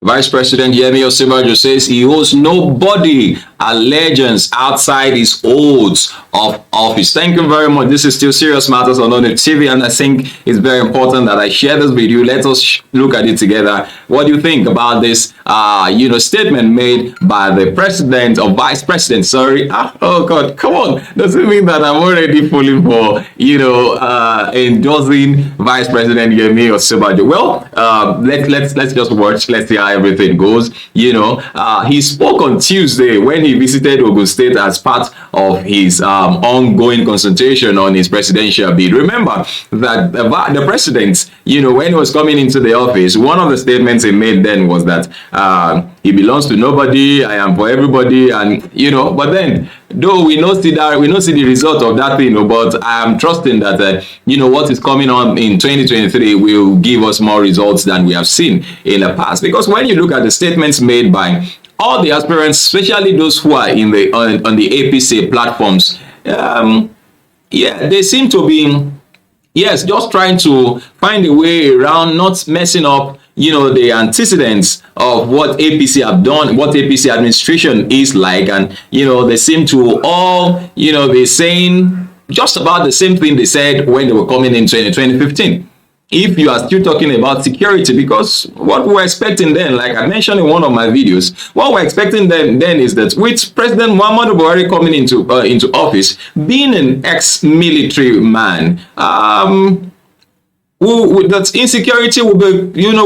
Vice President Yemi Osinbajo says he owes nobody allegiance outside his oaths of office. Thank you very much. This is still Serious Matters on ONIF TV, and I think it's very important that I share this with you. Let us look at it together. What do you think about this, statement made by the president or vice president? Sorry. Oh God, come on. Does it mean that I'm already falling for, endorsing Vice President Yemi Osinbajo? Well, let's just watch. Let's see how everything goes. He spoke on Tuesday when he visited Ogun State as part of his ongoing consultation on his presidential bid. Remember that the president, when he was coming into the office, one of the statements he made then was that he belongs to nobody, I am for everybody, and but then though we not see the result of that thing, but I am trusting that what is coming on in 2023 will give us more results than we have seen in the past. Because when you look at the statements made by all the aspirants, especially those who are in the on the APC platforms, they seem to be just trying to find a way around not messing up the antecedents of what APC have done, what APC administration is like, and they seem to all be saying just about the same thing they said when they were coming in 2015. If you are still talking about security, because what we're expecting then, like I mentioned in one of my videos, what we're expecting then is that with President Muhammadu Buhari coming into office, being an ex-military man, that insecurity will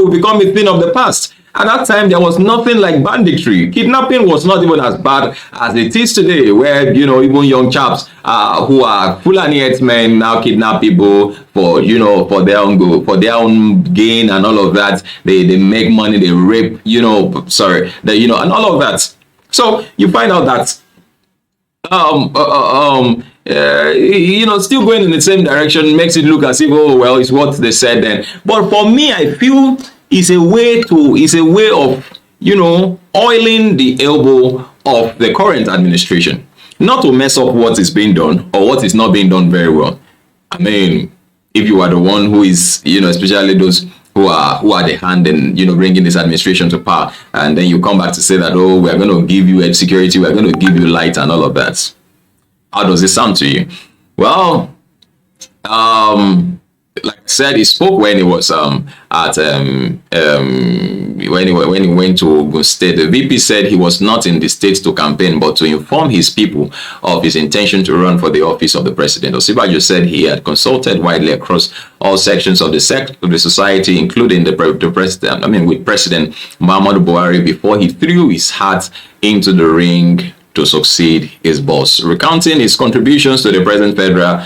become a thing of the past. At that time, there was nothing like banditry. Kidnapping was not even as bad as it is today, where even young chaps who are Fulani herdsmen now kidnap people for their own good, for their own gain and all of that. They make money, they rape, and all of that. So you find out that still going in the same direction makes it look as if, oh well, it's what they said then. But for me, I feel it's a way of oiling the elbow of the current administration, not to mess up what is being done or what is not being done very well. I mean, if you are the one who is, especially those who are the hand in bringing this administration to power, and then you come back to say that, oh, we are going to give you security, we are going to give you light and all of that. How does it sound to you? Well, like I said, he spoke when he was when he went to Ogun State. The VP said he was not in the state to campaign, but to inform his people of his intention to run for the office of the president. Osinbajo said he had consulted widely across all sections of the society, including the president. With President Muhammadu Buhari before he threw his hat into the ring to succeed his boss. Recounting his contributions to the present federal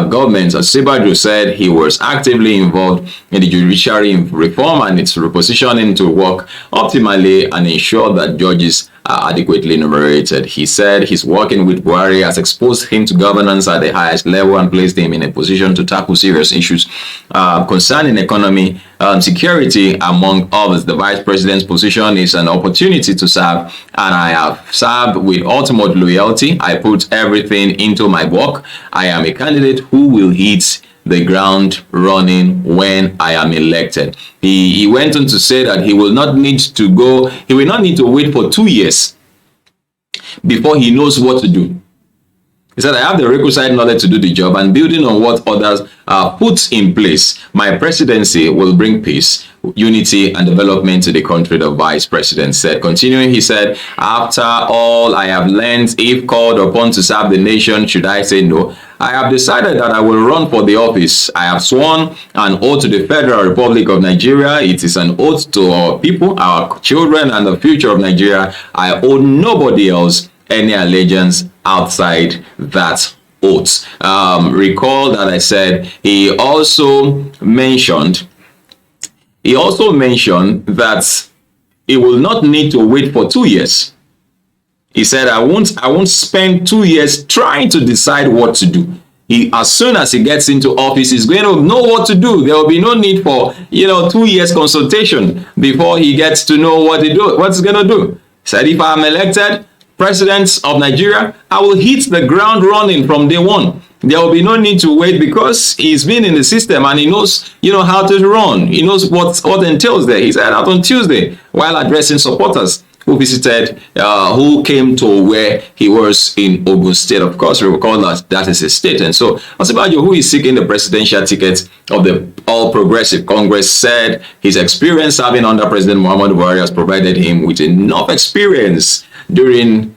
government, Osinbajo said he was actively involved in the judiciary reform and its repositioning to work optimally and ensure that judges are adequately enumerated. He said his working with Buhari has exposed him to governance at the highest level and placed him in a position to tackle serious issues concerning economy and security, among others. The vice president's position is an opportunity to serve, and I have served with ultimate loyalty. I put everything into my work. I am a candidate who will hit the ground running when I am elected. He went on to say that he will not need to wait for 2 years before he knows what to do. He said, I have the requisite knowledge to do the job, and building on what others put in place, my presidency will bring peace, unity, and development to the country, the vice president said. Continuing, he said, after all I have learned, if called upon to serve the nation, should I say no? I have decided that I will run for the office. I have sworn an oath to the Federal Republic of Nigeria. It is an oath to our people, our children, and the future of Nigeria. I owe nobody else any allegiance outside that oath. Recall that I said he also mentioned that he will not need to wait for 2 years. He said, I won't spend 2 years trying to decide what to do. As soon as he gets into office, he's going to know what to do. There will be no need for 2 years consultation before he gets to know what he's going to do. He said, if I'm elected president of Nigeria, I will hit the ground running from day one. there will be no need to wait because he's been in the system and he knows, how to run. He knows what entails there. He said that on Tuesday while addressing supporters who visited, who came to where he was in Ogun State. Of course, we recall that is a state. And so Osinbajo, who is seeking the presidential ticket of the All Progressive Congress, said his experience serving under President Muhammadu Buhari has provided him with enough experience during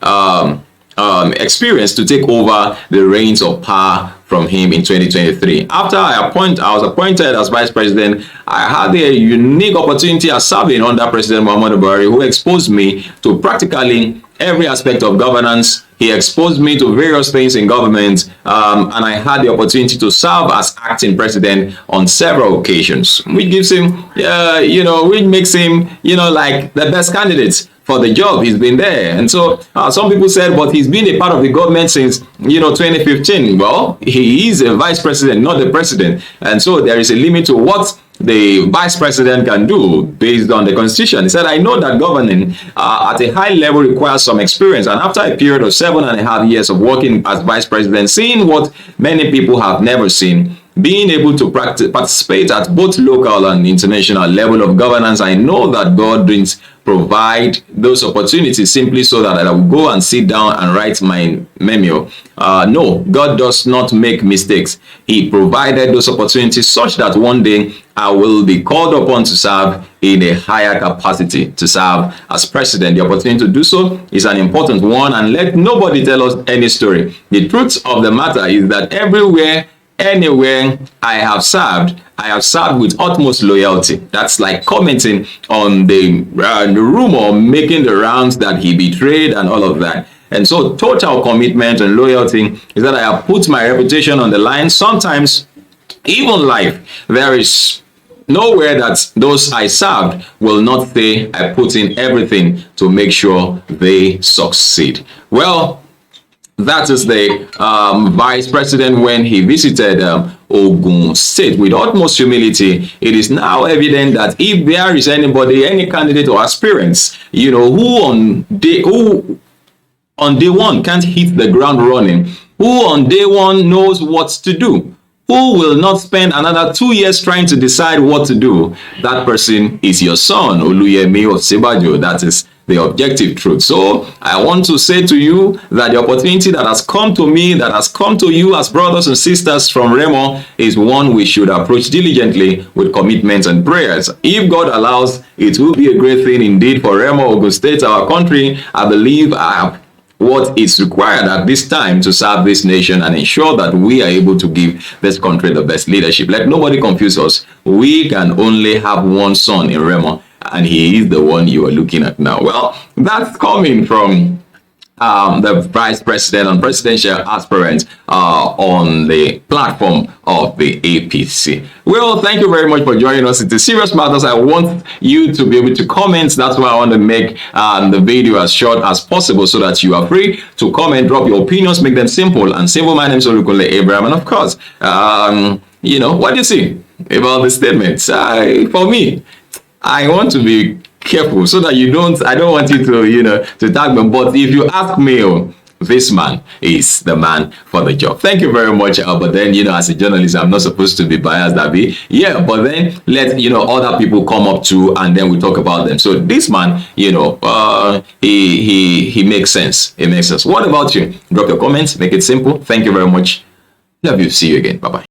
experience to take over the reins of power from him in 2023. After I was appointed as vice president, I had a unique opportunity as serving under President Muhammadu Buhari, who exposed me to practically every aspect of governance. He exposed me to various things in government, and I had the opportunity to serve as acting president on several occasions, which gives him, which makes him, like the best candidate for the job. He's been there. And so some people said, but he's been a part of the government since 2015. Well, he is a vice president, not the president, and so there is a limit to what the vice president can do based on the constitution. He said, I know that governing at a high level requires some experience, and after a period of 7.5 years of working as vice president, seeing what many people have never seen, being able to participate at both local and international level of governance, I know that God didn't provide those opportunities simply so that I will go and sit down and write my memo. No, God does not make mistakes. He provided those opportunities such that one day I will be called upon to serve in a higher capacity, to serve as president. The opportunity to do so is an important one, and let nobody tell us any story. The truth of the matter is that anywhere I have served with utmost loyalty. That's like commenting on the rumor making the rounds that he betrayed and all of that. And so total commitment and loyalty is that I have put my reputation on the line. Sometimes even life, there is nowhere that those I served will not say I put in everything to make sure they succeed. Well, that is the vice president when he visited Ogun State. With utmost humility, it is now evident that if there is anybody, any candidate or aspirants, who on day one can't hit the ground running, who on day one knows what to do, who will not spend another 2 years trying to decide what to do, that person is your son, Oluyemi Osinbajo. That is the objective truth. So I want to say to you that the opportunity that has come to me, that has come to you as brothers and sisters from Remo, is one we should approach diligently with commitment and prayers. If God allows, it will be a great thing indeed for Remo, Ogun State, our country. I believe I have what is required at this time to serve this nation and ensure that we are able to give this country the best leadership. Let nobody confuse us. We can only have one son in Remo, and he is the one you are looking at now. Well, that's coming from the vice president and presidential aspirant on the platform of the APC. Well, thank you very much for joining us. It's a serious matters. I want you to be able to comment. That's why I want to make the video as short as possible so that you are free to comment, drop your opinions, make them simple and simple. My name is Olukunle Abraham, and of course, what do you see about the statements? For me, I want to be careful so that I don't want you to tag them. But if you ask me, this man is the man for the job. Thank you very much. But then, as a journalist, I'm not supposed to be biased, Abby. Yeah, but then let, other people come up too, and then we talk about them. So this man, he makes sense. It makes sense. What about you? Drop your comments. Make it simple. Thank you very much. Love you. See you again. Bye-bye.